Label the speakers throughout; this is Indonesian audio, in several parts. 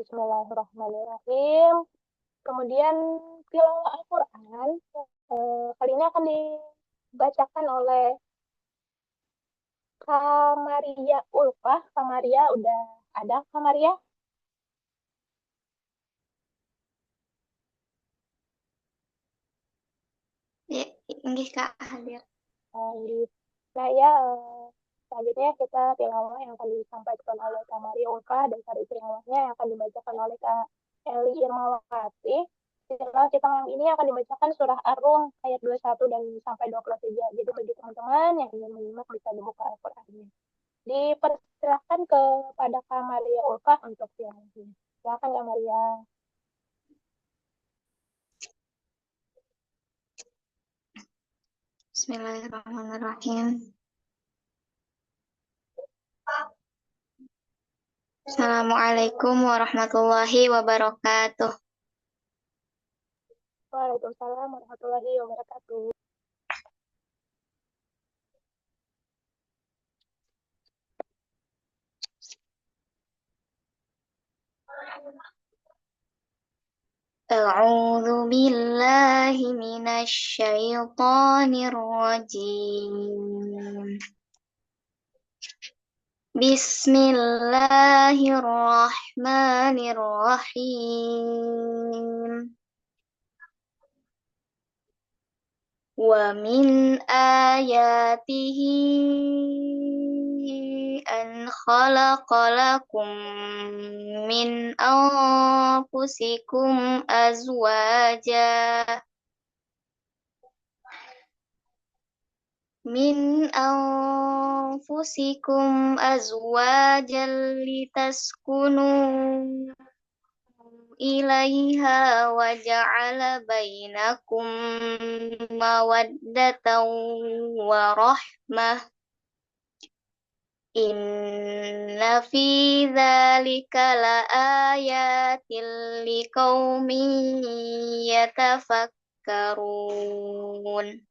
Speaker 1: Bismillahirrahmanirrahim. Kemudian tilawah Al-Quran kali ini akan dibacakan oleh Kamaria Ulfah. Kamaria udah ada, Kamaria?
Speaker 2: Ya, nggih Kak, hadir.
Speaker 1: Nah ya, selanjutnya kita tilawah yang akan disampaikan oleh Kamaria Ulfah dan dari tilawahnya yang akan dibacakan oleh Kak Eli Irmawati. Tilawah kita malam ini akan dibacakan surah Ar-Rum ayat 21 dan sampai 23. Jadi bagi teman-teman yang ingin menyimak bisa dibuka Al-Qur'annya. Dipersilahkan kepada Kak Maria Ulfah untuk tilawahnya. Silakan Kak Maria.
Speaker 2: Bismillahirrahmanirrahim. Assalamualaikum warahmatullahi wabarakatuh.
Speaker 1: Waalaikumsalam warahmatullahi wabarakatuh.
Speaker 2: A'udzu billahi minasy syaithanir rajim. Bismillahirrahmanirrahim. Wa min ayatihi an khalaqalakum min anfusikum azwajan litaskunu ilaiha wa ja'ala bainakum mawaddatan wa rahmah. Inna fi dzalika laayatil liqaumin yatafakkarun.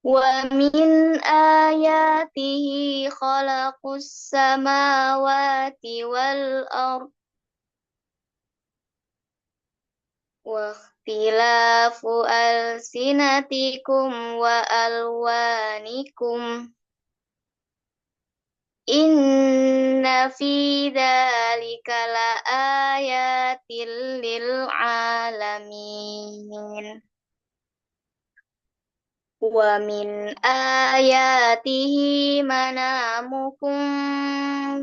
Speaker 2: Wa min ayatihi khalaqus samawati wal ardh wa ikhtilafu alsinatikum wa alwanikum. Inna fi dzalika laayatil lil alamin. Wa min ayatihi manamukum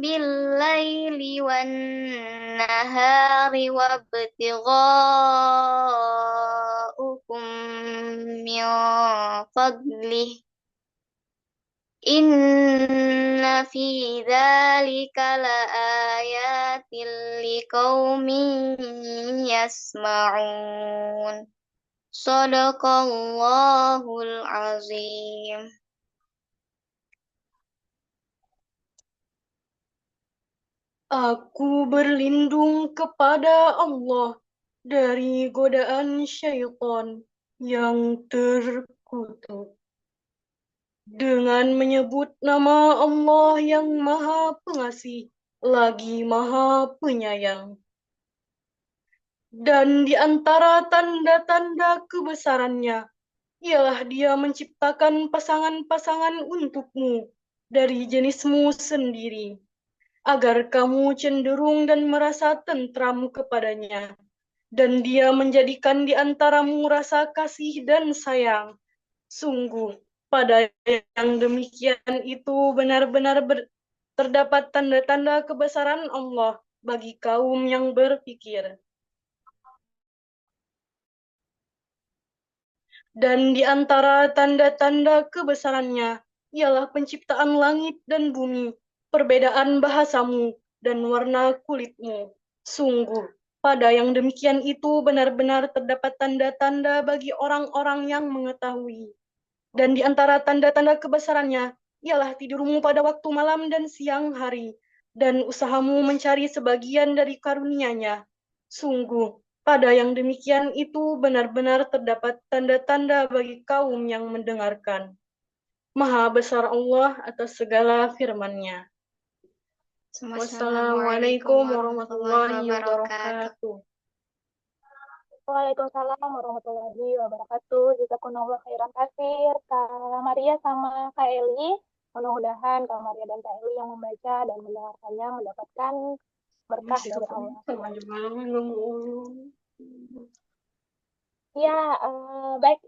Speaker 2: bil-laili wan-nahari wabtighaukum min fadlih. Inna fi dzalika laayatil liqaumin yasma'un. Shadaqallahul azim.
Speaker 3: Aku berlindung kepada Allah dari godaan syaitan yang terkutuk. Dengan menyebut nama Allah yang Maha Pengasih, lagi Maha Penyayang. Dan di antara tanda-tanda kebesarannya, ialah Dia menciptakan pasangan-pasangan untukmu dari jenismu sendiri, agar kamu cenderung dan merasa tentram kepadanya. Dan Dia menjadikan di antaramu rasa kasih dan sayang. Sungguh, pada yang demikian itu benar-benar terdapat tanda-tanda kebesaran Allah bagi kaum yang berpikir. Dan di antara tanda-tanda kebesarannya ialah penciptaan langit dan bumi, perbedaan bahasamu dan warna kulitmu. Sungguh, pada yang demikian itu benar-benar terdapat tanda-tanda bagi orang-orang yang mengetahui. Dan di antara tanda-tanda kebesarannya ialah tidurmu pada waktu malam dan siang hari, dan usahamu mencari sebagian dari karunia-Nya. Sungguh, pada yang demikian itu benar-benar terdapat tanda-tanda bagi kaum yang mendengarkan. Maha besar Allah atas segala firman-Nya. Wassalamualaikum warahmatullahi
Speaker 2: wabarakatuh.
Speaker 3: wabarakatuh.
Speaker 1: Waalaikumsalam warahmatullahi wabarakatuh. Jazakumullah khairan katsir, Kak Maria sama Kak Eli. Mudah-mudahan Kak Maria dan Kak Eli yang membaca dan mendengarkannya mendapatkan berkah dari Allah. Ya, baik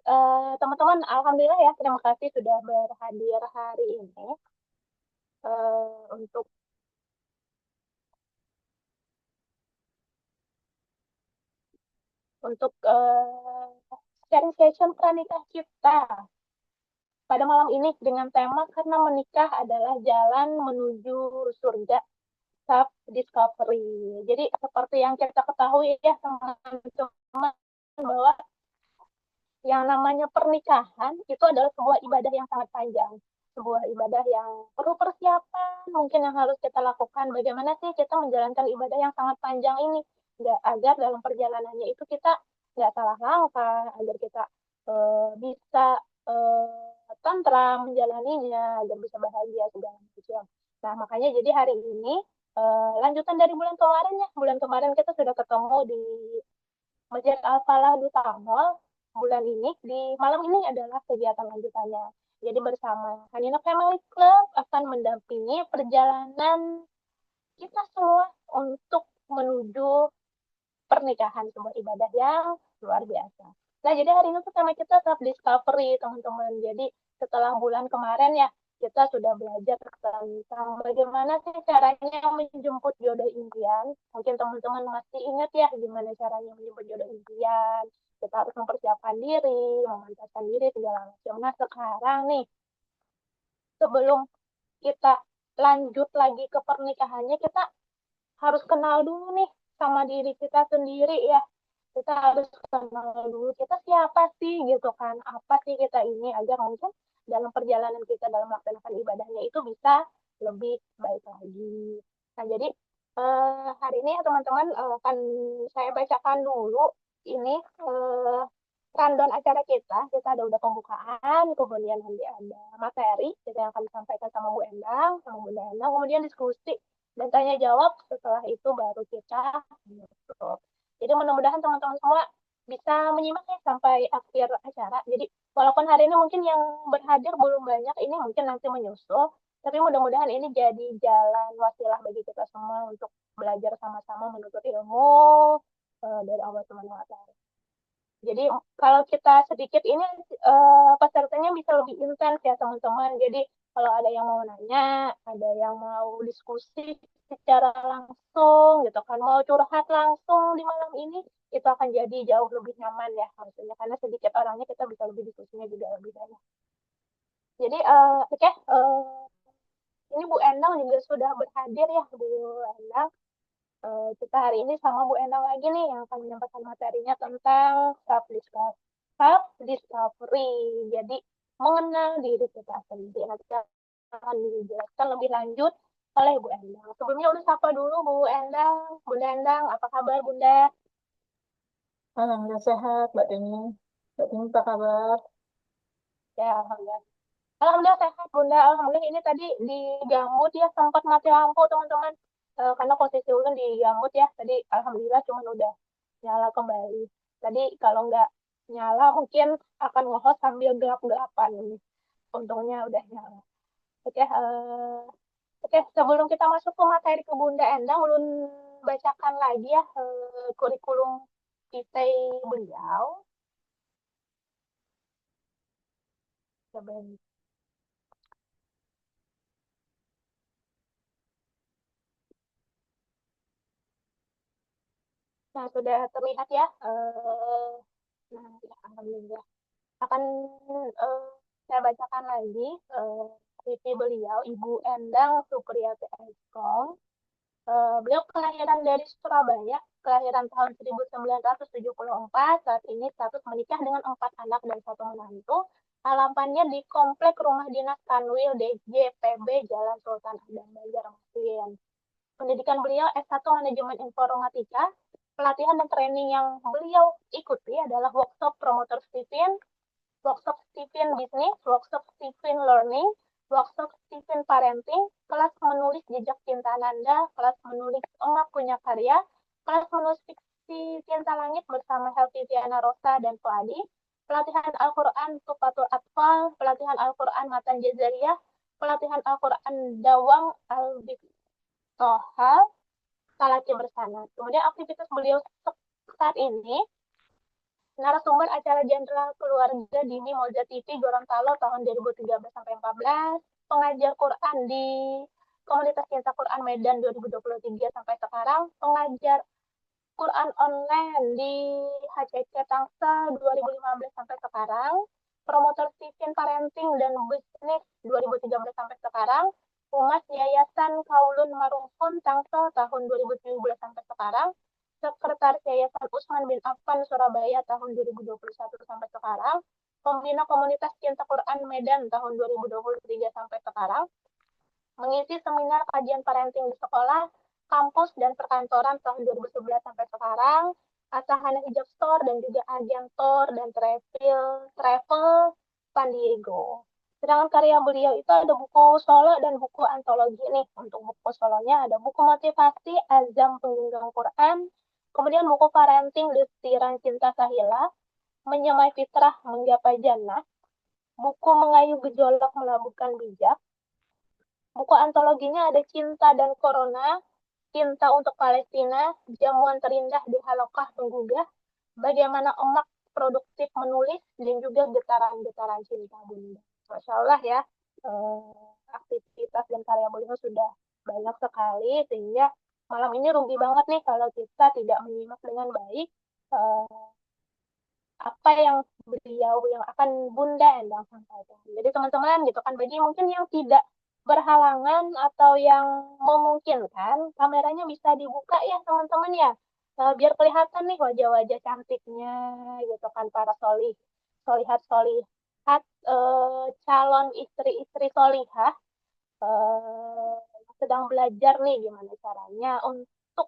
Speaker 1: teman-teman. Alhamdulillah ya, terima kasih sudah berhadir hari ini untuk sharing session pranikah kita pada malam ini dengan tema karena menikah adalah jalan menuju surga, self discovery. Jadi seperti yang kita ketahui ya teman-teman, bahwa yang namanya pernikahan itu adalah sebuah ibadah yang sangat panjang, sebuah ibadah yang perlu persiapan mungkin yang harus kita lakukan. Bagaimana sih kita menjalankan ibadah yang sangat panjang ini, agar dalam perjalanannya itu kita nggak salah langkah, agar kita bisa tentram menjalaninya, agar bisa bahagia segala macam. Nah, makanya jadi hari ini lanjutan dari bulan kemarin ya. Bulan kemarin kita sudah ketemu di Masjid Al-Falah di Tamol. Bulan ini, di malam ini adalah kegiatan lanjutannya. Jadi bersama Hanina Family Club akan mendampingi perjalanan kita semua untuk menuju pernikahan, sebuah ibadah yang luar biasa. Nah, jadi hari ini tuh tema kita self discovery, teman-teman. Jadi setelah bulan kemarin ya, kita sudah belajar tentang bagaimana sih caranya menjemput jodoh impian. Mungkin teman-teman masih ingat ya gimana caranya menjemput jodoh impian. Kita harus mempersiapkan diri, memantapkan diri segala macam. Nah, sekarang nih, sebelum kita lanjut lagi ke pernikahannya, kita harus kenal dulu nih sama diri kita sendiri ya. Kita harus kenal dulu kita siapa sih gitu kan. Apa sih kita ini, agar mungkin dalam perjalanan kita dalam melaksanakan ibadahnya itu bisa lebih baik lagi. Nah, jadi hari ini ya teman-teman, akan saya bacakan dulu ini rundown acara kita. Kita ada udah pembukaan, kemudian nanti ada materi kita yang akan disampaikan sama Bu Endang, sama Bunda Endang, kemudian diskusi dan tanya jawab. Setelah itu baru kita menutup. Jadi mudah-mudahan teman-teman semua bisa menyimak ya sampai akhir acara. Jadi walaupun hari ini mungkin yang berhadir belum banyak, ini mungkin nanti menyusul, tapi mudah-mudahan ini jadi jalan wasilah bagi kita semua untuk belajar sama-sama menuntut ilmu dari Allah Subhanahu wa Ta'ala. Jadi kalau kita sedikit ini pesertanya bisa lebih intens ya teman-teman. Jadi kalau ada yang mau nanya, ada yang mau diskusi secara langsung gitu kan, mau curhat langsung di malam ini, itu akan jadi jauh lebih nyaman ya maksudnya, karena sedikit orangnya kita bisa lebih diskusinya juga lebih banyak. Jadi oke, ini Bu Endang juga sudah berhadir ya, Bu Endang. Kita hari ini sama Bu Endang lagi nih yang akan menyampaikan materinya tentang self discovery. Jadi mengenal diri kita sendiri. Nanti akan dijelaskan lebih lanjut oleh Bu Endang. Sebelumnya udah sapa dulu Bu Endang. Bunda Endang, apa kabar Bunda?
Speaker 4: Alhamdulillah sehat, Mbak Deni. Mbak Deni apa kabar?
Speaker 1: Ya, Alhamdulillah. Alhamdulillah sehat Bunda. Alhamdulillah ini tadi di Gamut ya sempat mati lampu teman-teman. Karena posisi ulun di Gamut ya. Tadi Alhamdulillah cuma udah nyala kembali. Tadi kalau nggak nyala mungkin akan nge-host sambil gelap-gelapan ini. Untungnya udah nyala. Oke, oke, sebelum kita masuk ke materi ke Bunda Endang, ulun bacakan lagi ya kurikulum kita beliau. Coba. Nah, sudah terlihat ya. Nah, ya, alhamdulillah. Akan eh, saya bacakan lagi CV beliau, Ibu Endang Supriyati Eskom. Beliau kelahiran dari Surabaya, kelahiran tahun 1974, saat ini status menikah dengan 4 anak dan 1 menantu. Alamatnya di Komplek Rumah Dinas Kanwil DJPB Jalan Sultan Adam Banjarmasin. Pendidikan beliau S1 Manajemen Informatika. Pelatihan dan training yang beliau ikuti adalah workshop promoter Stephen, workshop Stephen Business, workshop Stephen Learning, workshop Stephen Parenting, kelas menulis jejak cinta Nanda, kelas menulis Emak Punya Karya, kelas menulis fiksi Cinta Langit bersama Helviana Rosa dan Fuadi, pelatihan Al-Quran Tufatul Atfal, pelatihan Al-Quran Matan Jazariyah, pelatihan Al-Quran Dawang Al-Biktoha, Salati Bersama. Kemudian aktivitas beliau saat ini narasumber acara Jenderal Keluarga Dini Moja TV Gorontalo tahun 2013 sampai 14, pengajar Quran di Komunitas Cinta Quran Medan 2023 sampai sekarang, pengajar Quran online di HCC Tangsel 2015 sampai sekarang, promotor Stephen Parenting dan Bisnis 2013 sampai sekarang, Humas Yayasan Kaulun Marufun Tangsel tahun 2017 sampai sekarang, Sekretaris Yayasan Usman bin Affan Surabaya tahun 2021 sampai sekarang, Pembina Komunitas Cinta Quran Medan tahun 2023 sampai sekarang, mengisi seminar kajian parenting di sekolah, kampus, dan perkantoran tahun 2011 sampai sekarang, Asahana Hijab Store dan juga Agentor dan Travel San Diego. Sedangkan karya beliau itu ada buku solo dan buku antologi nih. Untuk buku solonya ada buku motivasi Azam Penggenggam Quran, kemudian buku parenting Destiran Cinta Sahila, Menyamai Fitrah Menggapai Jannah, buku Mengayu Gejolak Melabuhkan Bijak, buku antologinya ada Cinta dan Corona, Cinta untuk Palestina, Jamuan Terindah di Halokah Penggugah, Bagaimana Emak Produktif Menulis, dan juga Getaran-Getaran Cinta Bunda. Masya Allah ya, aktivitas dan karya beliau sudah banyak sekali, sehingga malam ini rugi banget nih kalau kita tidak menyimak dengan baik apa yang beliau yang akan Bunda Endang sampaikan. Jadi teman-teman gitu kan, bagi mungkin yang tidak berhalangan atau yang memungkinkan, kameranya bisa dibuka ya teman-teman ya. Biar kelihatan nih wajah-wajah cantiknya gitu kan, para solihat calon istri-istri solihah eh, sedang belajar nih gimana caranya untuk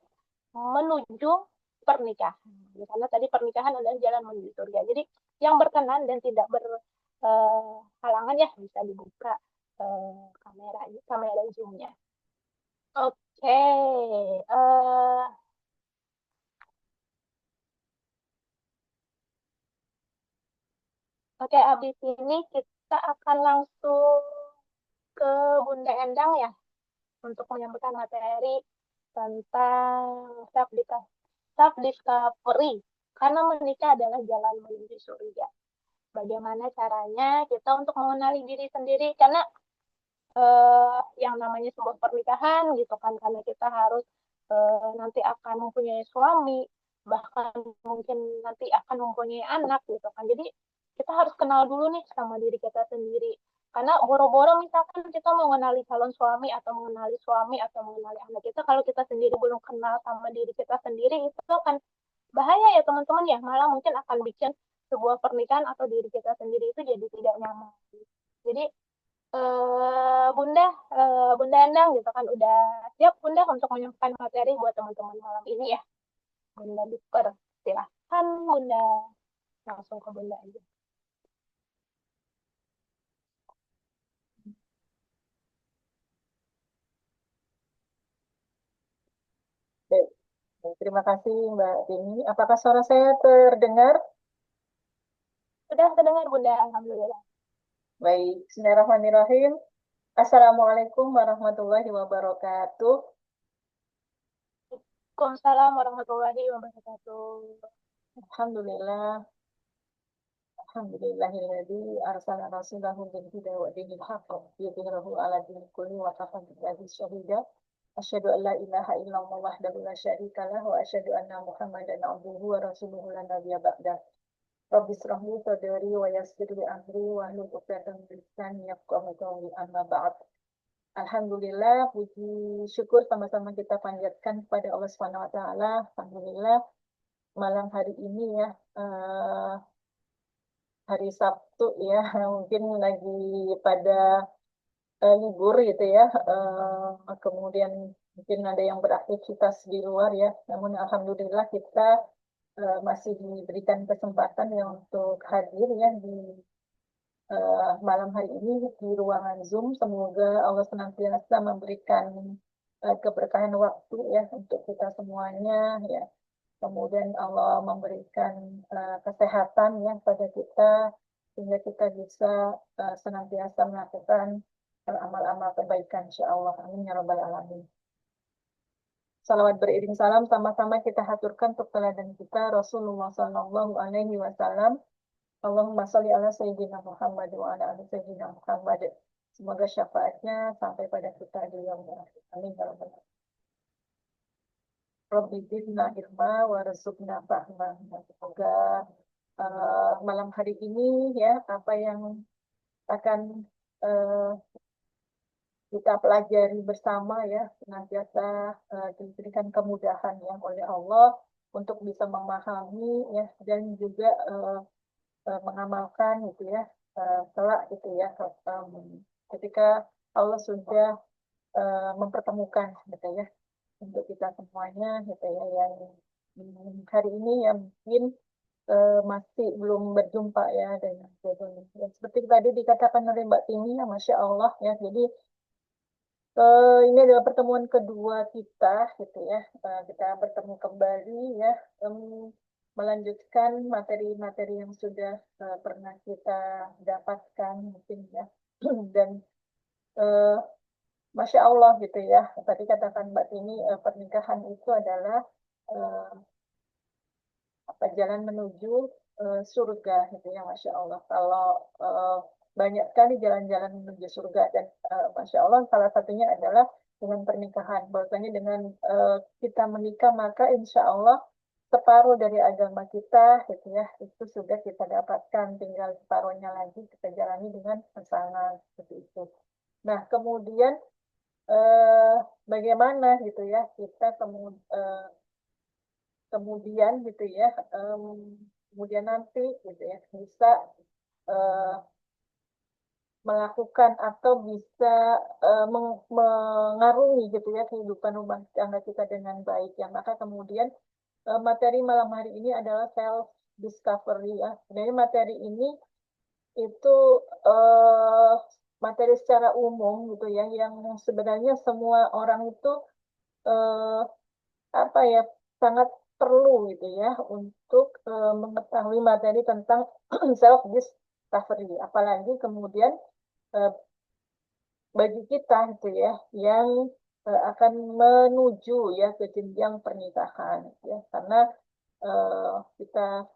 Speaker 1: menuju pernikahan. Karena tadi pernikahan adalah jalan menuju surga. Jadi yang berkenan dan tidak berhalangan ya bisa dibuka kamera zoomnya. Oke, oke, abis ini kita akan langsung ke Bunda Endang ya untuk menyampaikan materi tentang self discovery. Karena menikah adalah jalan menuju surga. Bagaimana caranya kita untuk mengenali diri sendiri, karena yang namanya sebuah pernikahan gitu kan, karena kita harus nanti akan mempunyai suami, bahkan mungkin nanti akan mempunyai anak gitu kan. Jadi kita harus kenal dulu nih sama diri kita sendiri. Karena boro-boro misalkan kita mau mengenali calon suami atau mengenali suami atau mengenali anak kita, kalau kita sendiri belum kenal sama diri kita sendiri, itu akan bahaya ya teman-teman ya. Malah mungkin akan bikin sebuah pernikahan atau diri kita sendiri itu jadi tidak nyaman. Jadi Bunda, Bunda Endang gitu kan udah siap Bunda untuk menyampaikan materi buat teman-teman malam ini ya. Bunda dipersilahkan Bunda, langsung ke Bunda aja.
Speaker 4: Baik. Terima kasih Mbak Dini. Apakah suara saya terdengar?
Speaker 1: Sudah terdengar Bunda, Alhamdulillah.
Speaker 4: Baik, Bismillahirrahmanirrahim. Assalamualaikum warahmatullahi wabarakatuh.
Speaker 1: Waalaikumsalam warahmatullahi wabarakatuh.
Speaker 4: Alhamdulillah. Alhamdulillahilladzi arsala rasulahu bil huda wa dinil haqq yudhhirahu ala dini kulli wa kafa billahi syahida. Asyhadu an la ilaha illallah wahdahu la syarika lah wa asyhadu anna Muhammadan abduhu wa rasuluhu la nabiyya ba'dah. Rabbi israh li sadri wa yassir li amri wa hlul 'uqdatam min lisani yafqahu qawli, amma ba'd. Alhamdulillah, puji syukur sama-sama kita panjatkan kepada Allah Subhanahu wa taala. Alhamdulillah malam hari ini ya, hari Sabtu ya, mungkin lagi pada libur gitu ya. Kemudian mungkin ada yang beraktivitas di luar ya. Namun alhamdulillah kita masih diberikan kesempatan ya untuk hadir ya di malam hari ini di ruangan Zoom. Semoga Allah senantiasa memberikan keberkahan waktu ya untuk kita semuanya ya. Kemudian Allah memberikan kesehatan ya pada kita sehingga kita bisa senantiasa melakukan amal-amal kebaikan insya Allah. Amin ya rabbal alamin. Salawat beriring salam sama-sama kita haturkan untuk teladan kita Rasulullah Sallallahu Alaihi Wasallam. Allahumma salli ala Sayyidina Muhammad wa ala ali Sayyidina Muhammad. Semoga syafaatnya sampai pada kita di yaumil akhir. Amin ya rabbal alamin. Rabbi zidna ilma warzuqna fahma. Semoga malam hari ini ya apa yang akan kita pelajari bersama ya senantiasa diberikan kemudahan ya oleh Allah untuk bisa memahami ya dan juga mengamalkan gitu ya kelak gitu ya ketika Allah sudah mempertemukan gitu ya untuk kita semuanya gitu ya yang hari ini yang mungkin masih belum berjumpa ya dengan jodohnya. Ya, seperti tadi dikatakan oleh Mbak Tini ya Masya Allah ya jadi ini adalah pertemuan kedua kita gitu ya kita bertemu kembali ya melanjutkan materi-materi yang sudah pernah kita dapatkan mungkin ya dan Masya Allah gitu ya tadi katakan Mbak Tini pernikahan itu adalah jalan menuju surga gitu ya Masya Allah kalau banyak sekali jalan-jalan menuju surga dan Masya Allah salah satunya adalah dengan pernikahan bahwasanya dengan kita menikah maka Insya Allah separuh dari agama kita gitu ya itu sudah kita dapatkan tinggal separuhnya lagi kita jalani dengan pasangan seperti itu. Nah kemudian bagaimana gitu ya kita kemudian gitu ya kemudian nanti gitu ya bisa melakukan atau bisa mengarungi gitu ya kehidupan rumah tangga kita dengan baik ya maka kemudian materi malam hari ini adalah self discovery ya jadi materi ini itu materi secara umum gitu ya yang sebenarnya semua orang itu apa ya sangat perlu gitu ya untuk mengetahui materi tentang self discovery apalagi kemudian bagi kita gitu ya yang akan menuju ya ke jenjang pernikahan ya karena kita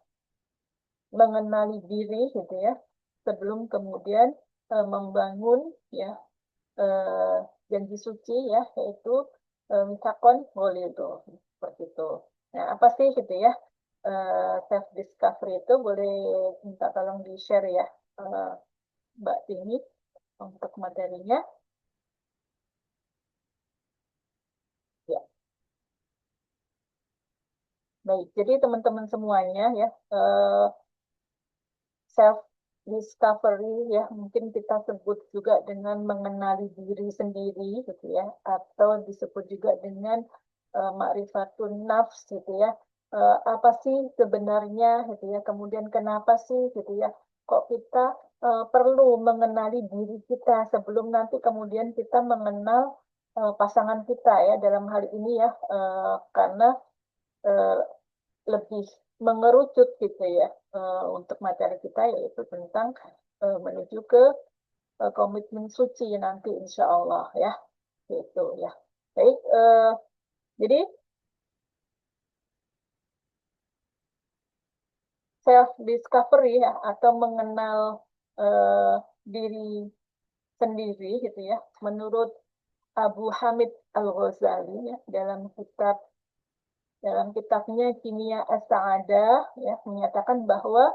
Speaker 4: mengenali diri gitu ya sebelum kemudian membangun ya janji suci ya yaitu misakon boleh itu seperti itu. Nah apa sih gitu ya self discovery itu boleh minta tolong di share ya Mbak Tini untuk materinya. Ya. Baik, jadi teman-teman semuanya ya self discovery ya mungkin kita sebut juga dengan mengenali diri sendiri gitu ya atau disebut juga dengan ma'rifatun nafs gitu ya apa sih sebenarnya gitu ya kemudian kenapa sih gitu ya kok kita perlu mengenali diri kita sebelum nanti kemudian kita mengenal pasangan kita ya dalam hal ini ya karena lebih mengerucut gitu ya untuk materi kita yaitu tentang menuju ke komitmen suci nanti insya Allah ya gitu ya baik jadi self discovery ya atau mengenal diri sendiri gitu ya menurut Abu Hamid Al-Ghazali ya dalam kitabnya Kimia As-Sa'adah ya menyatakan bahwa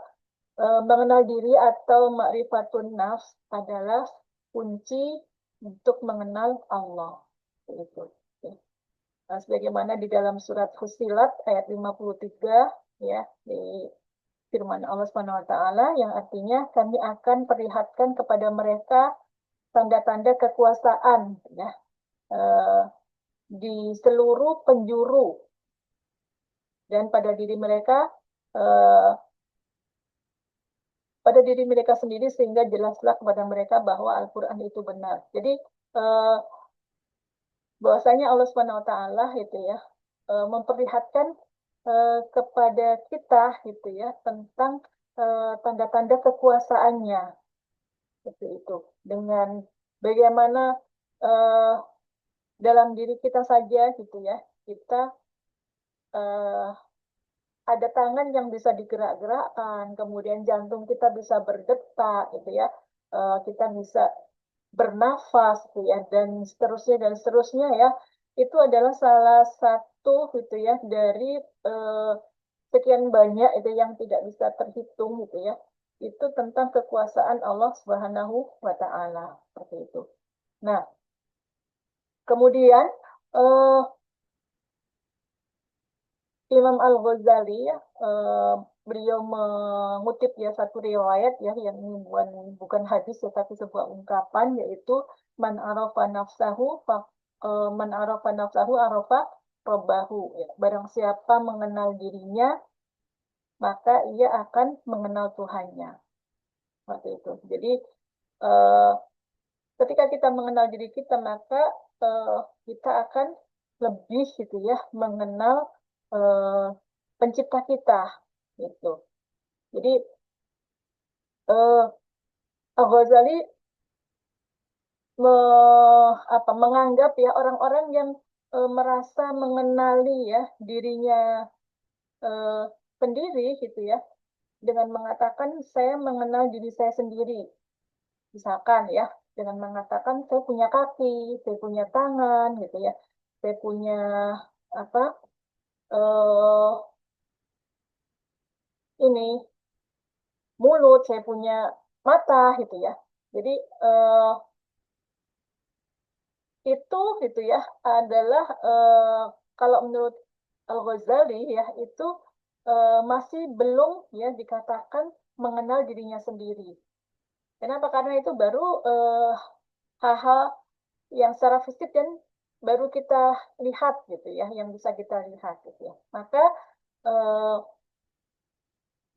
Speaker 4: mengenal diri atau ma'rifatun nafs adalah kunci untuk mengenal Allah. Itu. Nah, sebagaimana di dalam surat Fussilat ayat 53 ya di firman Allah Subhanahu wa taala yang artinya kami akan perlihatkan kepada mereka tanda-tanda kekuasaan ya di seluruh penjuru dan pada diri mereka pada diri mereka sendiri sehingga jelaslah kepada mereka bahwa Al-Quran itu benar. Jadi bahwasanya Allah Subhanahu Wa Taala itu ya memperlihatkan kepada kita gitu ya tentang tanda-tanda kekuasaannya seperti itu dengan bagaimana uh, dalam diri kita saja gitu ya kita uh, ada tangan yang bisa digerak-gerakkan, kemudian jantung kita bisa berdetak gitu ya, kita bisa bernafas gitu ya dan seterusnya ya. Itu adalah salah satu gitu ya dari sekian banyak itu yang tidak bisa terhitung gitu ya. Itu tentang kekuasaan Allah Subhanahu wa taala seperti itu. Nah, kemudian eh, Imam Al-Ghazali ya, beliau mengutip ya satu riwayat ya yang ini bukan hadis ya tapi sebuah ungkapan yaitu man arafa nafsahu man arafa nafsahu arafa robbahu ya. Barang siapa mengenal dirinya maka ia akan mengenal Tuhannya. Seperti itu. Jadi eh, ketika kita mengenal diri kita maka kita akan lebih gitu ya mengenal eh, pencipta kita gitu. Jadi eh, Al-Ghazali menganggap ya orang-orang yang merasa mengenali ya dirinya eh, sendiri gitu ya dengan mengatakan saya mengenal diri saya sendiri. Misalkan ya dengan mengatakan saya punya kaki, saya punya tangan gitu ya. Saya punya apa? eh ini mulut, saya punya mata gitu ya. Jadi eh, itu gitu ya adalah kalau menurut Al-Ghazali ya itu masih belum ya dikatakan mengenal dirinya sendiri. Kenapa? Karena itu baru hal-hal yang secara fisik dan baru kita lihat gitu ya, yang bisa kita lihat gitu ya. Maka eh,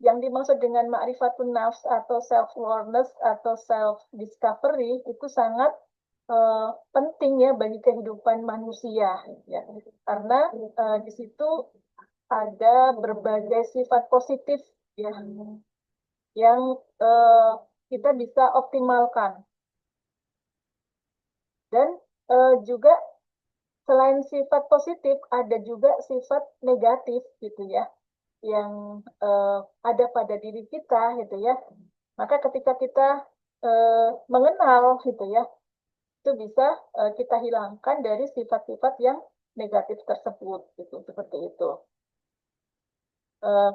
Speaker 4: yang dimaksud dengan ma'rifatun nafs atau self-awareness atau self-discovery itu sangat penting ya bagi kehidupan manusia ya. Karena di situ ada berbagai sifat positif ya yang kita bisa optimalkan dan juga selain sifat positif ada juga sifat negatif gitu ya yang ada pada diri kita gitu ya. Maka ketika kita mengenal gitu ya, itu bisa kita hilangkan dari sifat-sifat yang negatif tersebut gitu seperti itu. Uh,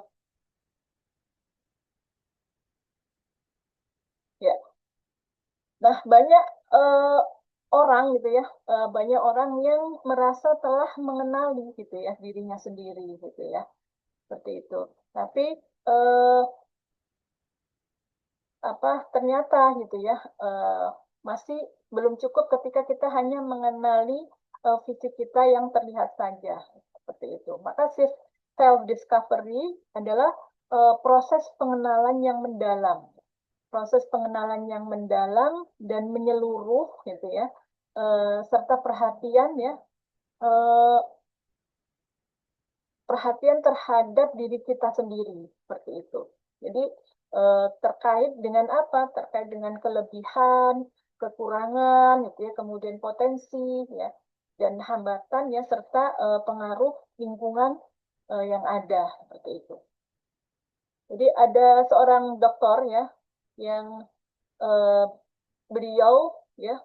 Speaker 4: ya, nah banyak uh, orang gitu ya, banyak orang yang merasa telah mengenali gitu ya dirinya sendiri gitu ya, seperti itu. Tapi uh, apa ternyata gitu ya masih belum cukup ketika kita hanya mengenali fisik kita yang terlihat saja seperti itu. Maka self discovery adalah proses pengenalan yang mendalam, proses pengenalan yang mendalam dan menyeluruh gitu ya, serta perhatian ya, perhatian terhadap diri kita sendiri seperti itu. Jadi terkait dengan apa? Terkait dengan kelebihan, kekurangan, gitu ya, kemudian potensi, ya, dan hambatan ya, serta pengaruh lingkungan yang ada seperti itu. Jadi ada seorang dokter ya yang eh, beliau ya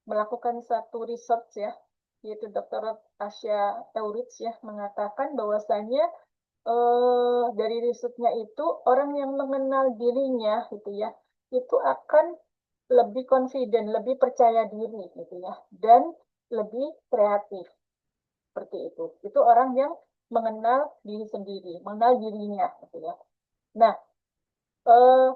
Speaker 4: melakukan satu research ya, yaitu Dr. Asya Eurits ya mengatakan bahwasanya dari risetnya itu orang yang mengenal dirinya gitu ya itu akan lebih confident, lebih percaya diri gitu ya dan lebih kreatif seperti itu. Itu orang yang mengenal diri sendiri, mengenal dirinya gitu ya. Nah, eh,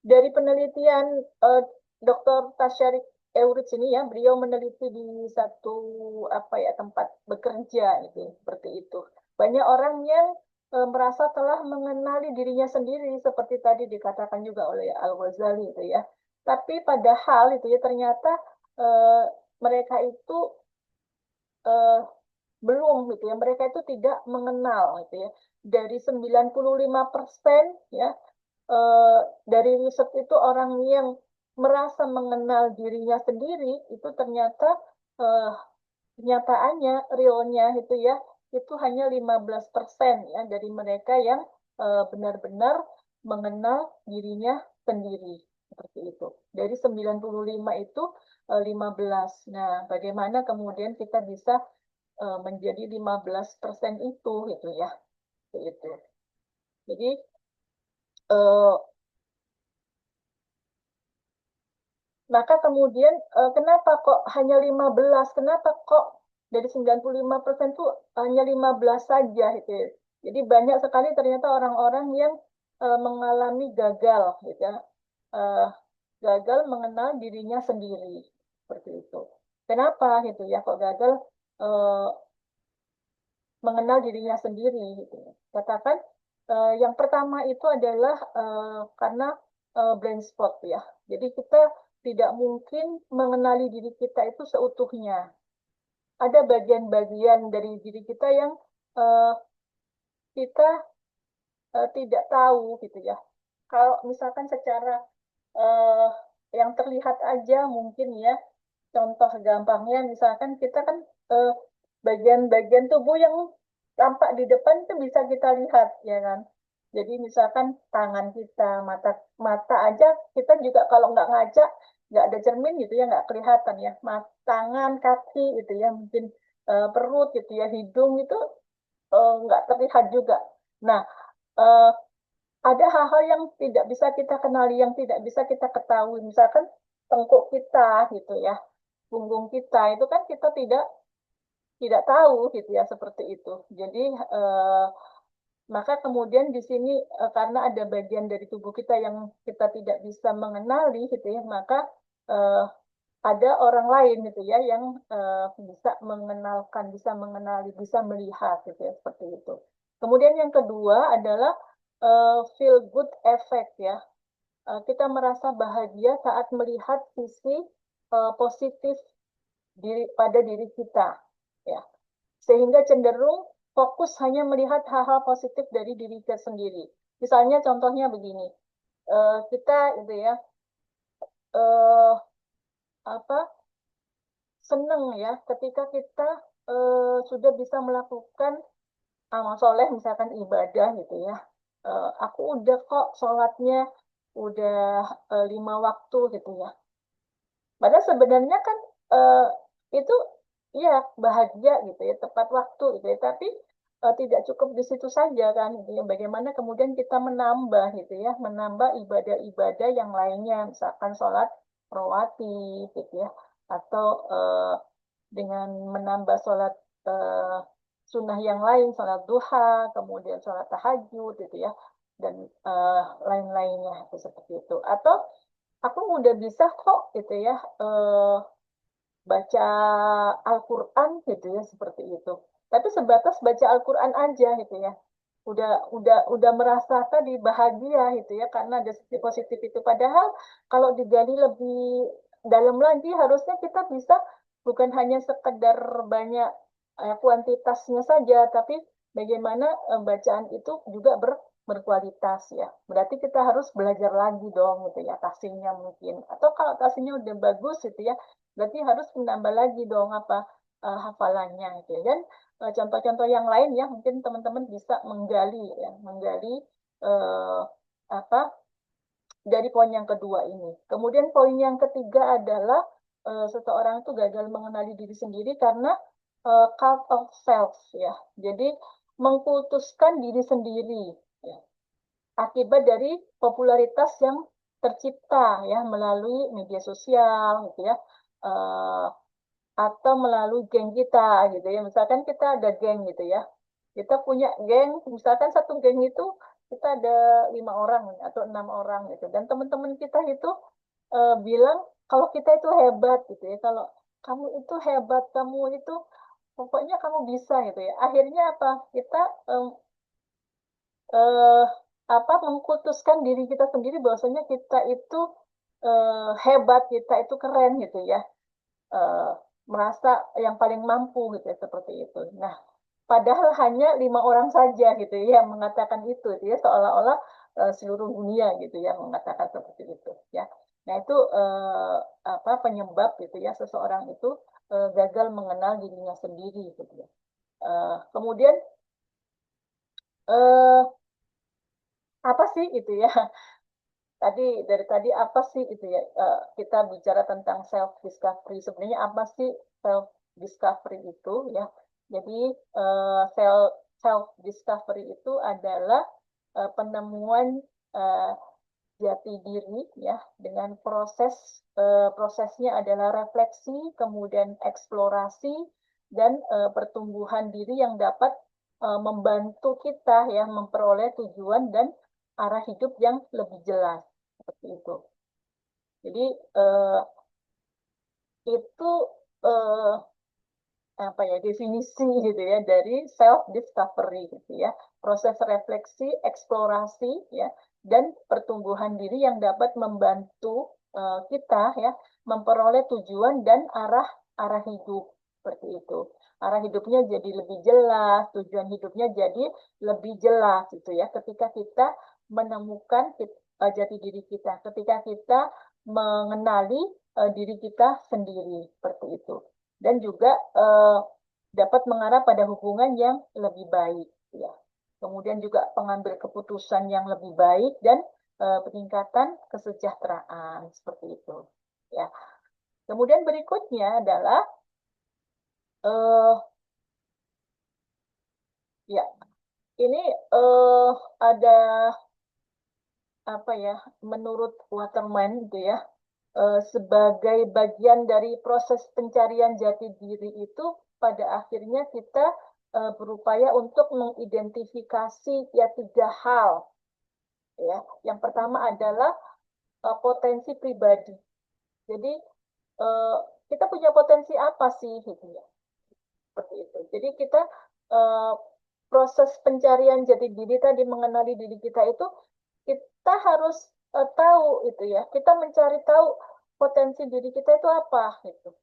Speaker 4: dari penelitian eh, Dr. Tasharik Eurits ini ya, beliau meneliti di satu apa ya tempat bekerja gitu, seperti itu. Banyak orang yang merasa telah mengenali dirinya sendiri seperti tadi dikatakan juga oleh Al-Ghazali itu ya. Tapi padahal itu ya ternyata eh, mereka itu eh, belum gitu ya. Mereka itu tidak mengenal gitu ya. Dari 95% ya eh, dari riset itu orang yang merasa mengenal dirinya sendiri itu ternyata eh, kenyataannya realnya itu ya itu hanya 15% ya dari mereka yang benar-benar mengenal dirinya sendiri seperti itu. Dari 95 itu 15. Nah, bagaimana kemudian kita bisa menjadi 15% itu gitu ya. Itu. Jadi eh, maka kemudian kenapa kok hanya 15? Kenapa kok dari 95% itu hanya 15 saja gitu ya. Jadi banyak sekali ternyata orang-orang yang mengalami gagal gitu ya. Eh, gagal mengenal dirinya sendiri seperti itu. Kenapa gitu ya kok gagal eh, mengenal dirinya sendiri gitu ya. Katakan yang pertama itu adalah karena blind spot ya. Jadi kita tidak mungkin mengenali diri kita itu seutuhnya. Ada bagian-bagian dari diri kita yang eh, kita tidak tahu gitu ya. Kalau misalkan secara eh, yang terlihat aja mungkin ya, contoh gampangnya misalkan kita kan eh, bagian-bagian tubuh yang tampak di depan itu bisa kita lihat ya kan. Jadi misalkan tangan kita, mata mata aja kita juga kalau nggak ngaca, nggak ada cermin gitu ya nggak kelihatan ya. Tangan, kaki gitu ya, mungkin perut gitu ya, hidung itu nggak terlihat juga. Nah, eh, ada hal-hal yang tidak bisa kita kenali, yang tidak bisa kita ketahui. Misalkan tengkuk kita gitu ya, punggung kita itu kan kita tidak tahu gitu ya seperti itu. Jadi eh, maka kemudian di sini karena ada bagian dari tubuh kita yang kita tidak bisa mengenali gitu ya, maka eh, ada orang lain gitu ya yang bisa mengenalkan, bisa mengenali, bisa melihat gitu ya seperti itu. Kemudian yang kedua adalah feel good effect ya. Kita merasa bahagia saat melihat sisi positif pada diri kita ya. Sehingga cenderung fokus hanya melihat hal-hal positif dari diri kita sendiri. Misalnya contohnya begini, kita itu ya eh, apa seneng ya ketika kita sudah bisa melakukan amal soleh misalkan ibadah gitu ya. Aku udah kok sholatnya udah 5 waktu gitu ya. Padahal sebenarnya kan eh, itu ya bahagia gitu ya, tepat waktu gitu ya. Tapi tidak cukup di situ saja kan gitu ya. Bagaimana kemudian kita menambah gitu ya, menambah ibadah-ibadah yang lainnya, misalkan sholat rawatib gitu ya, atau dengan menambah sholat eh, sunnah yang lain, sholat duha, kemudian sholat tahajud gitu ya, dan lain-lainnya seperti itu. Atau aku udah bisa kok gitu ya baca Al-Quran gitu ya seperti itu. Tapi sebatas baca Al-Quran aja gitu ya. Udah merasa tadi bahagia gitu ya karena ada sisi positif itu. Padahal kalau digali lebih dalam lagi harusnya kita bisa bukan hanya sekedar banyak kuantitasnya saja, tapi bagaimana bacaan itu juga berkualitas ya. Berarti kita harus belajar lagi dong gitu ya tahsinnya mungkin. Atau kalau tahsinnya udah bagus gitu ya, berarti harus menambah lagi dong apa hafalannya gitu ya. Dan contoh-contoh yang lain ya mungkin teman-teman bisa menggali eh, apa dari poin yang kedua ini. Kemudian poin yang ketiga adalah seseorang itu gagal mengenali diri sendiri karena cult of self ya. Jadi mengkultuskan diri sendiri ya. Akibat dari popularitas yang tercipta ya melalui media sosial gitu ya. Eh, atau melalui geng kita gitu ya. Misalkan kita ada geng gitu ya. Kita punya geng, misalkan satu geng itu kita ada 5 orang atau 6 orang gitu. Dan teman-teman kita itu bilang kalau kita itu hebat gitu ya. Kalau kamu itu hebat, kamu itu pokoknya kamu bisa gitu ya. Akhirnya apa? Kita eh, mengkultuskan diri kita sendiri bahwasanya kita itu hebat, kita itu keren gitu ya, eh, merasa yang paling mampu gitu ya, seperti itu. Nah, padahal hanya 5 orang saja gitu ya yang mengatakan itu gitu ya, seolah-olah seluruh dunia gitu ya mengatakan seperti itu ya. Nah, itu penyebab gitu ya seseorang itu gagal mengenal dirinya sendiri gitu ya. Kemudian eh, apa sih itu ya? Dari tadi apa sih itu ya? Kita bicara tentang self discovery. Sebenarnya apa sih self discovery itu ya? Jadi self self discovery itu adalah penemuan eh, jati diri ya, dengan prosesnya adalah refleksi, kemudian eksplorasi dan pertumbuhan diri yang dapat membantu kita ya memperoleh tujuan dan arah hidup yang lebih jelas, seperti itu. Jadi itu eh, definisi gitu ya dari self discovery gitu ya, proses refleksi, eksplorasi ya, dan pertumbuhan diri yang dapat membantu kita ya memperoleh tujuan dan arah arah hidup, seperti itu. Arah hidupnya jadi lebih jelas, tujuan hidupnya jadi lebih jelas gitu ya ketika kita menemukan jati diri kita, ketika kita mengenali diri kita sendiri, seperti itu. Dan juga dapat mengarah pada hubungan yang lebih baik ya. Kemudian juga pengambil keputusan yang lebih baik dan peningkatan kesejahteraan, seperti itu ya. Kemudian berikutnya adalah eh, ya, ini ada apa ya, menurut Waterman gitu ya, sebagai bagian dari proses pencarian jati diri itu, pada akhirnya kita berupaya untuk mengidentifikasi ya 3 hal ya. Yang pertama adalah potensi pribadi. Jadi eh, kita punya potensi apa sih gitu ya, seperti itu. Jadi kita eh, proses pencarian jati diri tadi, mengenali diri kita itu, kita harus tahu itu ya. Kita mencari tahu potensi diri kita itu apa gitu.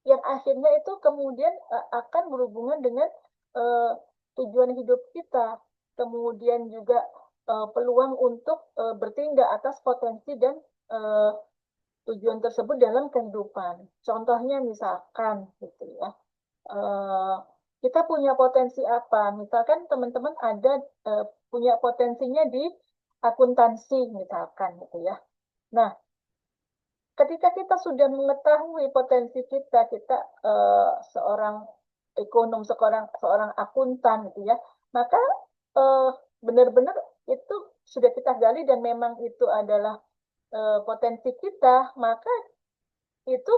Speaker 4: Yang akhirnya itu kemudian akan berhubungan dengan uh, tujuan hidup kita, kemudian juga peluang untuk bertindak atas potensi dan uh, tujuan tersebut dalam kehidupan. Contohnya misalkan gitu ya, uh, kita punya potensi apa? Misalkan teman-teman ada punya potensinya di akuntansi misalkan gitu ya. Nah, ketika kita sudah mengetahui potensi kita, kita seorang ekonom, seorang seorang akuntan gitu ya, maka eh, benar-benar itu sudah kita gali dan memang itu adalah potensi kita, maka itu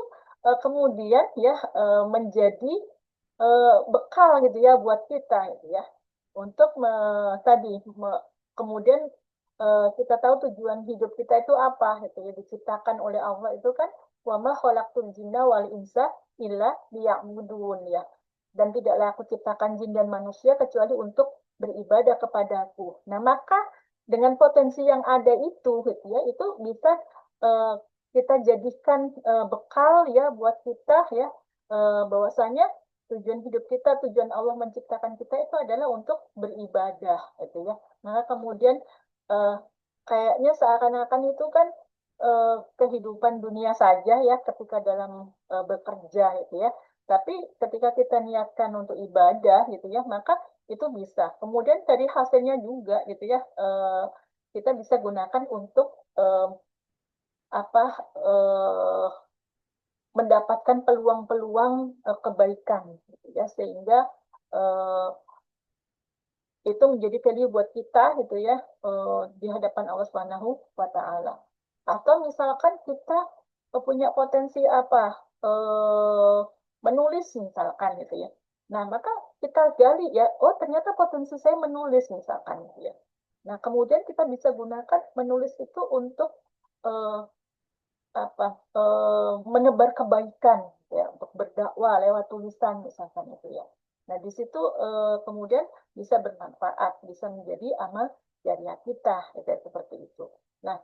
Speaker 4: kemudian ya menjadi bekal gitu ya buat kita gitu ya, untuk tadi kemudian kita tahu tujuan hidup kita itu apa gitu ya, diciptakan oleh Allah itu kan, wa ma khalaqtul jinna wal insa illa liya'budun ya, dan tidaklah aku ciptakan jin dan manusia kecuali untuk beribadah kepadaku. Nah, maka dengan potensi yang ada itu gitu ya, itu bisa uh, kita jadikan bekal ya buat kita ya, bahwasanya tujuan hidup kita, tujuan Allah menciptakan kita itu adalah untuk beribadah gitu ya. Maka kemudian eh, kayaknya seakan-akan itu kan kehidupan dunia saja ya ketika dalam bekerja gitu ya. Tapi ketika kita niatkan untuk ibadah gitu ya, maka itu bisa. Kemudian dari hasilnya juga gitu ya, kita bisa gunakan untuk apa eh, mendapatkan peluang-peluang kebaikan gitu ya, sehingga eh, itu menjadi value buat kita gitu ya, di hadapan Allah Subhanahu wa taala. Atau misalkan kita punya potensi apa, eh, menulis misalkan gitu ya. Nah, maka kita gali ya, oh ternyata potensi saya menulis misalkan gitu ya. Nah, kemudian kita bisa gunakan menulis itu untuk eh, menebar kebaikan ya, untuk berdakwah lewat tulisan misalkan itu ya. Nah, di situ kemudian bisa bermanfaat, bisa menjadi amal jariah kita, gitu, seperti itu. Nah,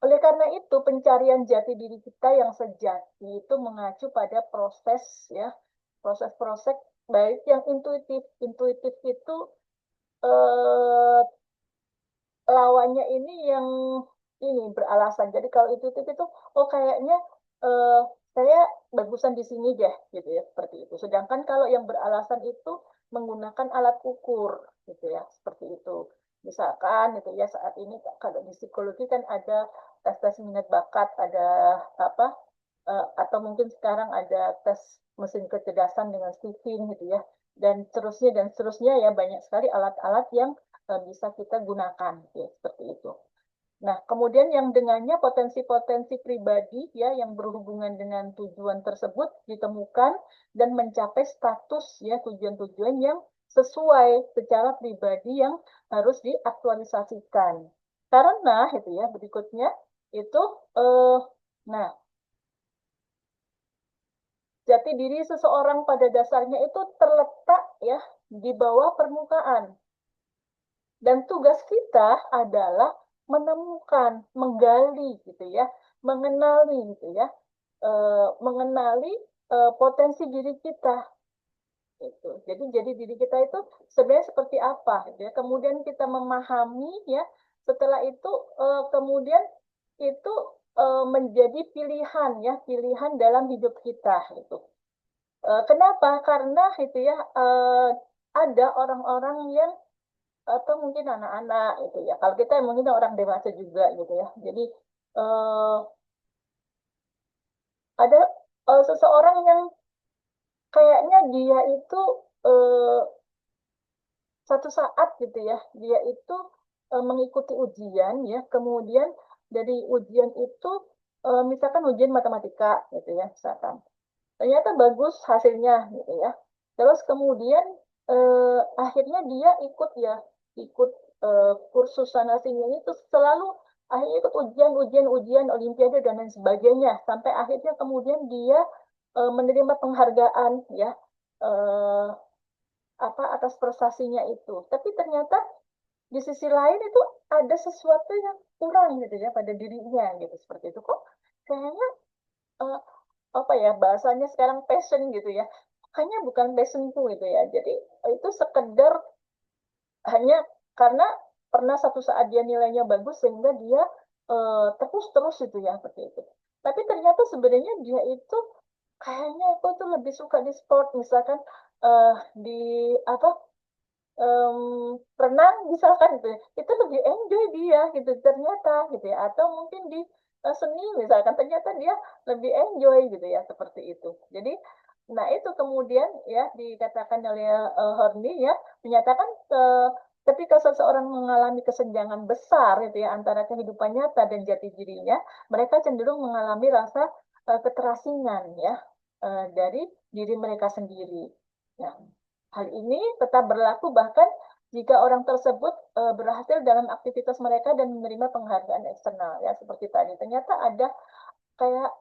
Speaker 4: oleh karena itu pencarian jati diri kita yang sejati itu mengacu pada proses ya, proses-proses baik yang intuitif. Intuitif itu eh, lawannya ini beralasan. Jadi kalau intuitif itu, oh kayaknya eh, saya bagusan di sini deh, gitu ya, seperti itu. Sedangkan kalau yang beralasan itu menggunakan alat ukur, gitu ya, seperti itu. Misalkan, gitu ya, saat ini kalau di psikologi kan ada tes-tes minat bakat, ada apa, atau mungkin sekarang ada tes mesin kecerdasan dengan Stephen, gitu ya, dan seterusnya ya, banyak sekali alat-alat yang bisa kita gunakan, ya, seperti itu. Nah, kemudian yang dengannya potensi-potensi pribadi ya yang berhubungan dengan tujuan tersebut ditemukan dan mencapai status ya tujuan-tujuan yang sesuai secara pribadi yang harus diaktualisasikan. Karena itu ya berikutnya itu eh, nah jati diri seseorang pada dasarnya itu terletak ya di bawah permukaan. Dan tugas kita adalah menemukan, menggali gitu ya, mengenali gitu ya, mengenali potensi diri kita. Gitu. Jadi diri kita itu sebenarnya seperti apa, gitu ya. Kemudian kita memahami ya, setelah itu kemudian itu menjadi pilihan ya, pilihan dalam hidup kita itu. Kenapa? Karena itu ya ada orang-orang yang atau mungkin anak-anak gitu ya. Kalau kita mungkin orang dewasa juga gitu ya. Jadi eh, ada seseorang yang kayaknya dia itu eh, satu saat gitu ya, dia itu mengikuti ujian ya, kemudian dari ujian itu misalkan ujian matematika gitu ya, misalkan ternyata bagus hasilnya gitu ya. Terus kemudian akhirnya dia ikut kursus sana sini itu selalu akhirnya ikut ujian olimpiade dan lain sebagainya sampai akhirnya kemudian dia menerima penghargaan ya eh, apa atas prestasinya itu. Tapi ternyata di sisi lain itu ada sesuatu yang kurang gitu ya pada dirinya gitu seperti itu kok kayaknya eh, apa ya bahasanya sekarang passion gitu ya kayaknya bukan passionku gitu ya jadi itu sekedar hanya karena pernah satu saat dia nilainya bagus sehingga dia terus itu ya seperti itu tapi ternyata sebenarnya dia itu kayaknya aku tuh lebih suka di sport misalkan di apa em, renang misalkan gitu ya, itu lebih enjoy dia gitu ternyata gitu ya atau mungkin di seni misalkan ternyata dia lebih enjoy gitu ya seperti itu jadi nah itu kemudian ya dikatakan oleh Horny ya menyatakan ketika seseorang mengalami kesenjangan besar gitu ya antara kehidupan nyata dan jati dirinya mereka cenderung mengalami rasa keterasingan ya dari diri mereka sendiri ya hal ini tetap berlaku bahkan jika orang tersebut berhasil dalam aktivitas mereka dan menerima penghargaan eksternal ya seperti tadi. Ternyata ada kayak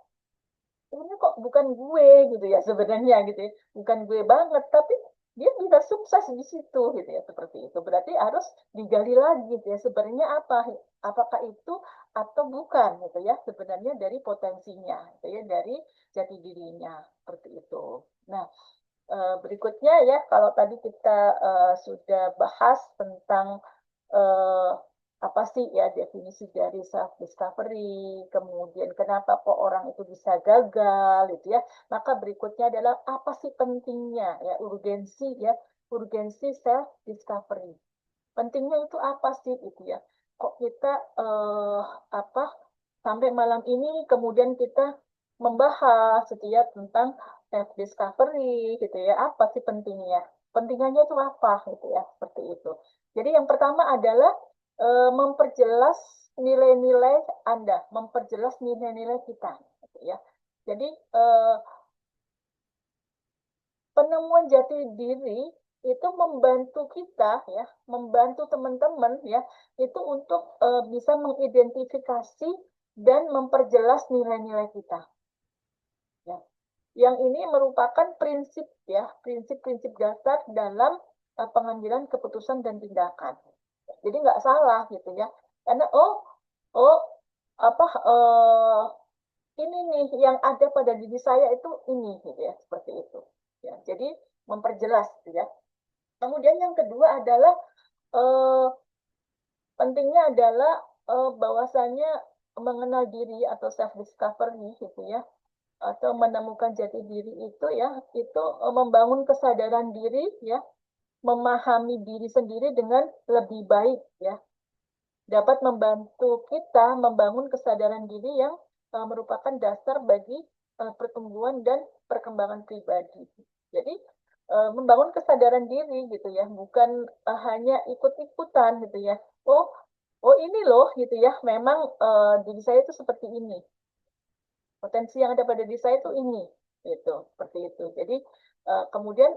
Speaker 4: ini kok bukan gue gitu ya sebenarnya gitu ya. Bukan gue banget tapi dia bisa sukses di situ gitu ya seperti itu. Berarti harus digali lagi gitu ya sebenarnya apakah itu atau bukan gitu ya sebenarnya dari potensinya gitu ya dari jati dirinya seperti itu. Nah, berikutnya ya, kalau tadi kita sudah bahas tentang eh, apa sih ya definisi dari self discovery, kemudian kenapa kok orang itu bisa gagal, gitu ya. Maka berikutnya adalah apa sih pentingnya ya urgensi self discovery. Pentingnya itu apa sih itu ya? Kok kita apa sampai malam ini kemudian kita membahas gitu ya tentang self discovery gitu ya. Apa sih pentingnya? Pentingannya itu apa gitu ya, seperti itu. Jadi yang pertama adalah memperjelas nilai-nilai Anda, memperjelas nilai-nilai kita gitu ya. Jadi penemuan jati diri itu membantu kita ya, membantu teman-teman ya, itu untuk bisa mengidentifikasi dan memperjelas nilai-nilai kita. Ya. yang ini merupakan prinsip ya, prinsip-prinsip dasar dalam pengambilan keputusan dan tindakan. Jadi nggak salah gitu ya, karena apa ini nih yang ada pada diri saya itu ini gitu ya, seperti itu ya. Jadi memperjelas gitu ya. Kemudian yang kedua adalah pentingnya adalah bahwasanya mengenal diri atau self discovery gitu ya, atau menemukan jati diri itu ya, itu membangun kesadaran diri ya, memahami diri sendiri dengan lebih baik ya, dapat membantu kita membangun kesadaran diri yang merupakan dasar bagi pertumbuhan dan perkembangan pribadi. Jadi membangun kesadaran diri gitu ya, bukan hanya ikut-ikutan gitu ya. Oh ini loh gitu ya, memang diri saya itu seperti ini. Potensi yang ada pada diri saya itu ini, gitu, seperti itu. Jadi kemudian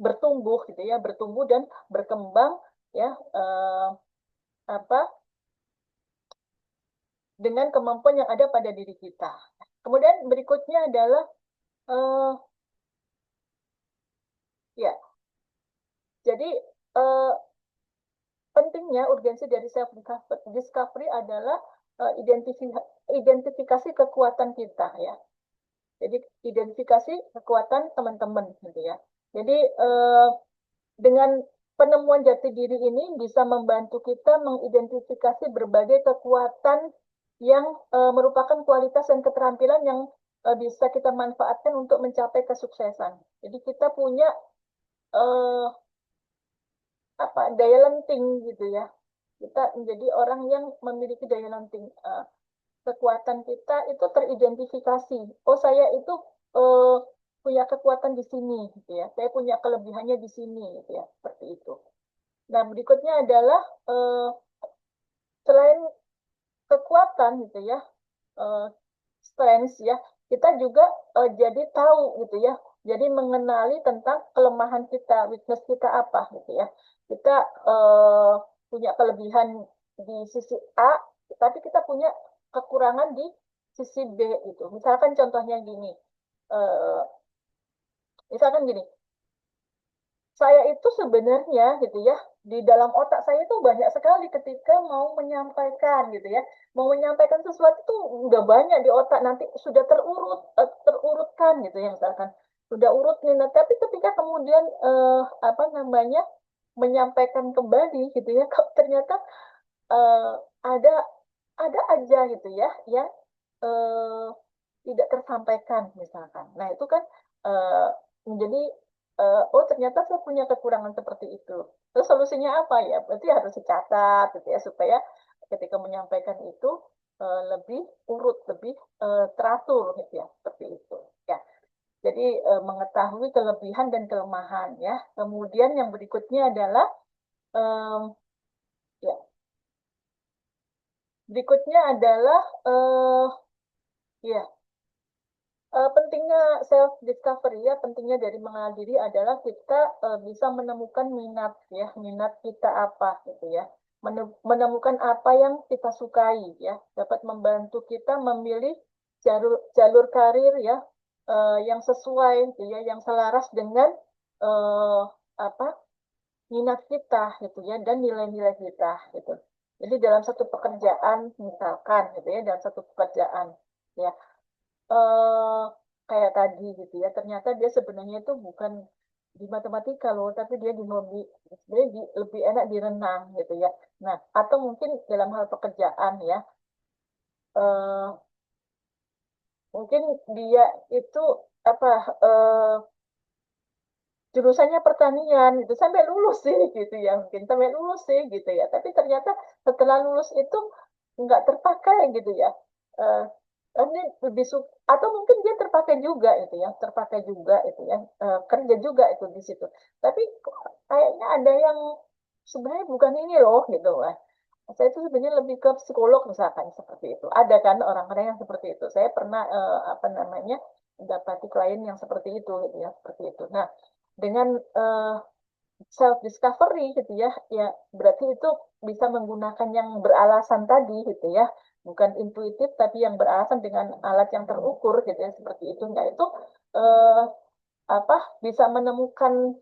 Speaker 4: bertumbuh gitu ya, bertumbuh dan berkembang ya, apa dengan kemampuan yang ada pada diri kita. Kemudian berikutnya adalah ya, jadi pentingnya urgensi dari self discovery adalah identifikasi kekuatan kita ya. Jadi identifikasi kekuatan teman-teman gitu ya. Jadi dengan penemuan jati diri ini bisa membantu kita mengidentifikasi berbagai kekuatan yang merupakan kualitas dan keterampilan yang bisa kita manfaatkan untuk mencapai kesuksesan. Jadi kita punya daya lenting gitu ya. Kita menjadi orang yang memiliki daya lenting. Kekuatan kita itu teridentifikasi. Oh, saya itu punya kekuatan di sini, gitu ya. Saya punya kelebihannya di sini, gitu ya. Seperti itu. Nah, berikutnya adalah selain kekuatan, gitu ya, strength ya, kita juga jadi tahu, gitu ya. Jadi mengenali tentang kelemahan kita, weakness kita apa, gitu ya. Kita punya kelebihan di sisi A, tapi kita punya kekurangan di sisi B itu. Misalkan contohnya gini, misalkan gini, saya itu sebenarnya gitu ya, di dalam otak saya itu banyak sekali ketika mau menyampaikan gitu ya, mau menyampaikan sesuatu itu udah banyak di otak, nanti sudah terurutkan gitu ya, misalkan sudah urut nih, nah, tapi ketika kemudian apa namanya menyampaikan kembali gitu ya, kok ternyata ada aja gitu ya yang tidak tersampaikan misalkan. Nah itu kan menjadi oh ternyata saya punya kekurangan seperti itu. Terus solusinya apa ya? Berarti harus dicatat gitu ya supaya ketika menyampaikan itu lebih urut, lebih teratur gitu ya, seperti itu. Ya. Jadi mengetahui kelebihan dan kelemahan ya. Kemudian yang berikutnya adalah ya berikutnya adalah ya pentingnya self discovery ya, pentingnya dari mengenal diri adalah kita bisa menemukan minat ya, minat kita apa gitu ya, menemukan apa yang kita sukai ya, dapat membantu kita memilih jalur karir ya yang sesuai gitu ya, yang selaras dengan apa minat kita gitu ya, dan nilai-nilai kita gitu. Jadi dalam satu pekerjaan misalkan gitu ya, dalam satu pekerjaan ya kayak tadi gitu ya, ternyata dia sebenarnya itu bukan di matematika loh, tapi dia di hobi, sebenarnya lebih enak di renang gitu ya. Nah, atau mungkin dalam hal pekerjaan ya, mungkin dia itu apa jurusannya pertanian itu sampai lulus sih gitu ya, mungkin sampai lulus sih gitu ya, tapi ternyata setelah lulus itu nggak terpakai gitu ya. Eh, ini lebih atau mungkin dia terpakai juga itu ya, terpakai juga itu ya, kerja juga itu di situ, tapi kayaknya ada yang sebenarnya bukan ini loh gitu lah. Saya itu sebenarnya lebih ke psikolog misalkan, seperti itu. Ada kan orang-orang yang seperti itu. Saya pernah apa namanya mendapati klien yang seperti itu gitu ya, seperti itu. Nah, dengan self discovery gitu ya, ya berarti itu bisa menggunakan yang beralasan tadi gitu ya, bukan intuitif tapi yang beralasan dengan alat yang terukur gitu ya, seperti itu. Nah itu eh, bisa menemukan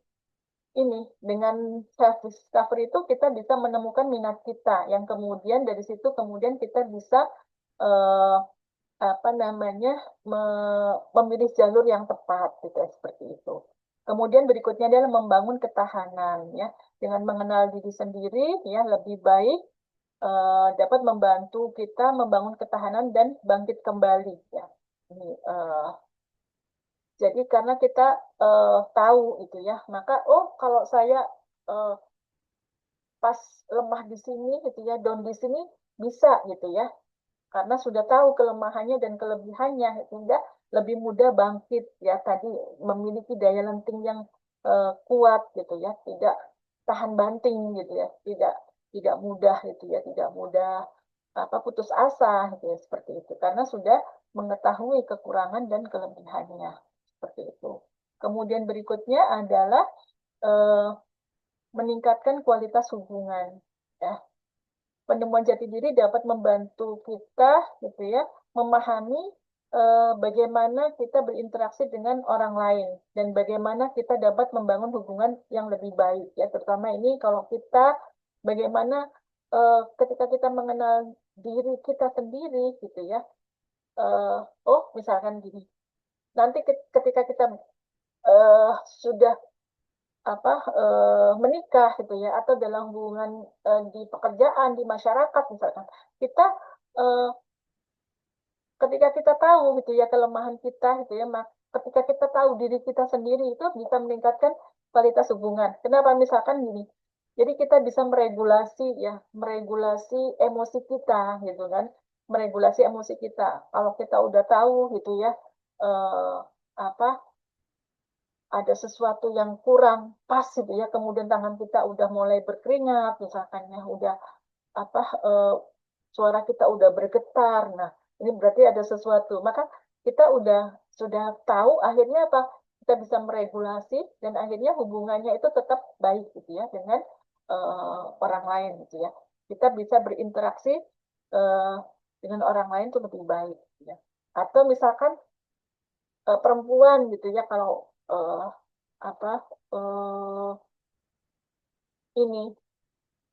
Speaker 4: ini dengan self discovery itu kita bisa menemukan minat kita yang kemudian dari situ kemudian kita bisa eh, memilih jalur yang tepat gitu ya, seperti itu. Kemudian berikutnya adalah membangun ketahanan ya dengan mengenal diri sendiri ya lebih baik dapat membantu kita membangun ketahanan dan bangkit kembali ya. Ini jadi karena kita tahu itu ya, maka kalau saya eh, pas lemah di sini gitu ya, down di sini bisa gitu ya. Karena sudah tahu kelemahannya dan kelebihannya sehingga lebih mudah bangkit ya tadi memiliki daya lenting yang kuat gitu ya, tidak tahan banting gitu ya, tidak tidak mudah gitu ya, tidak mudah putus asa gitu ya, seperti itu karena sudah mengetahui kekurangan dan kelebihannya seperti itu. Kemudian berikutnya adalah eh, meningkatkan kualitas hubungan ya. Penemuan jati diri dapat membantu kita gitu ya memahami bagaimana kita berinteraksi dengan orang lain dan bagaimana kita dapat membangun hubungan yang lebih baik ya terutama ini kalau kita bagaimana ketika kita mengenal diri kita sendiri gitu ya misalkan gini nanti ketika kita sudah menikah gitu ya atau dalam hubungan di pekerjaan di masyarakat misalkan kita eh, ketika kita tahu gitu ya kelemahan kita gitu ya ketika kita tahu diri kita sendiri itu bisa meningkatkan kualitas hubungan. Kenapa misalkan gini? Jadi kita bisa meregulasi emosi kita gitu kan, meregulasi emosi kita. Kalau kita udah tahu gitu ya eh, apa ada sesuatu yang kurang pas gitu ya kemudian tangan kita udah mulai berkeringat misalkan ya udah apa eh, suara kita udah bergetar nah ini berarti ada sesuatu maka kita sudah tahu akhirnya kita bisa meregulasi dan akhirnya hubungannya itu tetap baik gitu ya dengan orang lain gitu ya kita bisa berinteraksi eh, dengan orang lain itu lebih baik gitu ya atau misalkan perempuan gitu ya kalau eh, apa eh, ini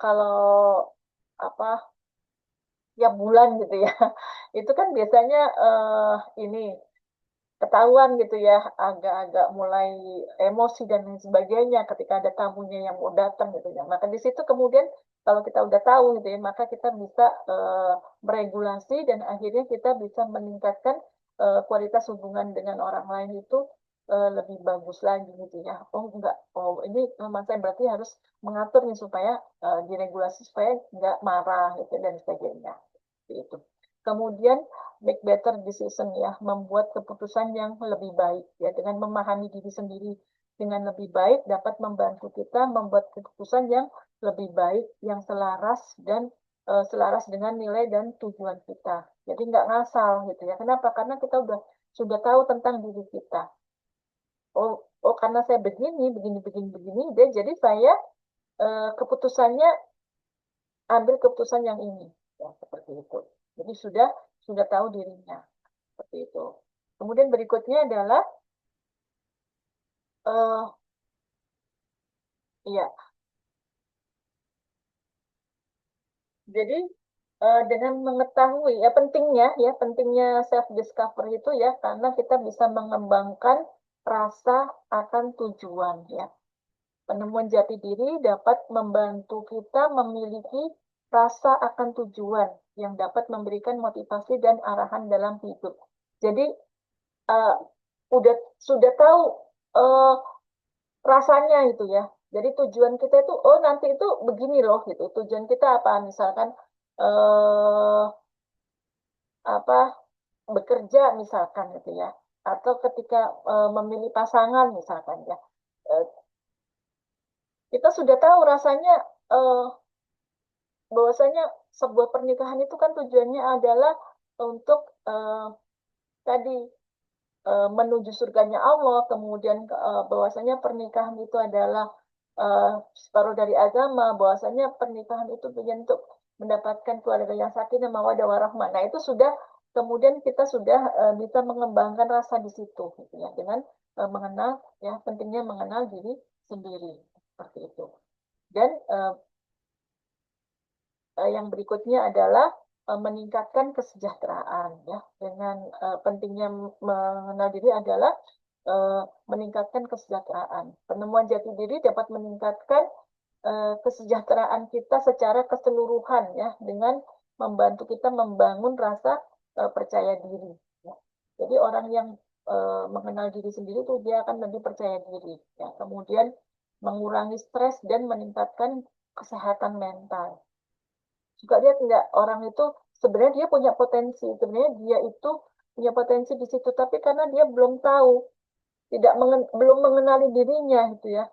Speaker 4: kalau apa ya bulan gitu ya itu kan biasanya ini ketahuan gitu ya agak-agak mulai emosi dan lain sebagainya ketika ada tamunya yang mau datang gitu ya maka di situ kemudian kalau kita udah tahu gitu ya maka kita bisa meregulasi dan akhirnya kita bisa meningkatkan kualitas hubungan dengan orang lain itu lebih bagus lagi gitu ya oh enggak oh ini memang saya berarti harus mengatur nih supaya diregulasi supaya enggak marah gitu dan sebagainya itu kemudian make better decision ya, membuat keputusan yang lebih baik ya dengan memahami diri sendiri dengan lebih baik dapat membantu kita membuat keputusan yang lebih baik yang selaras dan selaras dengan nilai dan tujuan kita. Jadi nggak ngasal gitu ya. Kenapa? Karena kita sudah tahu tentang diri kita. Oh, oh karena saya begini, deh, jadi saya keputusannya ambil keputusan yang ini ya seperti itu. Jadi sudah tahu dirinya seperti itu. Kemudian berikutnya adalah uh, ya, jadi dengan mengetahui ya pentingnya self discovery itu ya karena kita bisa mengembangkan rasa akan tujuan ya. Penemuan jati diri dapat membantu kita memiliki rasa akan tujuan yang dapat memberikan motivasi dan arahan dalam hidup. Jadi uh, udah sudah tahu uh, rasanya itu ya. Jadi tujuan kita itu oh nanti itu begini loh gitu. Tujuan kita apa? Misalkan eh apa bekerja misalkan gitu ya. Atau ketika memilih pasangan misalkan ya. Eh, kita sudah tahu rasanya eh bahwasanya sebuah pernikahan itu kan tujuannya adalah untuk tadi menuju surganya Allah, kemudian bahwasanya pernikahan itu adalah separuh dari agama, bahwasanya pernikahan itu untuk mendapatkan keluarga yang sakinah, mawaddah warahmah. Nah, itu sudah kemudian kita sudah bisa mengembangkan rasa di situ, gitu ya, dengan mengenal, ya, pentingnya mengenal diri sendiri seperti itu. Dan yang berikutnya adalah meningkatkan kesejahteraan, ya, dengan pentingnya mengenal diri adalah meningkatkan kesejahteraan. Penemuan jati diri dapat meningkatkan kesejahteraan kita secara keseluruhan, ya, dengan membantu kita membangun rasa percaya diri, ya. Jadi orang yang mengenal diri sendiri itu dia akan lebih percaya diri, ya. Kemudian mengurangi stres dan meningkatkan kesehatan mental. Juga lihat nggak, orang itu sebenarnya dia punya potensi, sebenarnya dia itu punya potensi di situ, tapi karena dia belum tahu, belum mengenali dirinya, gitu ya.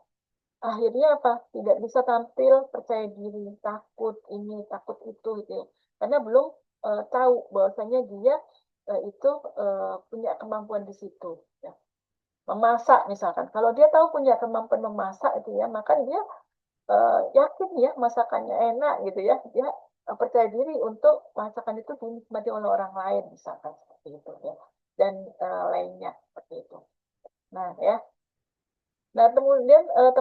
Speaker 4: Akhirnya apa? Tidak bisa tampil percaya diri, takut ini, takut itu, gitu ya. Karena belum tahu bahwasanya dia itu punya kemampuan di situ, ya. Memasak misalkan, kalau dia tahu punya kemampuan memasak itu ya, maka dia yakin ya masakannya enak, gitu ya. Dia percaya diri untuk masakan itu dinikmati oleh orang lain, misalkan seperti itu, ya. Dan lainnya seperti itu. Nah, ya. Nah, kemudian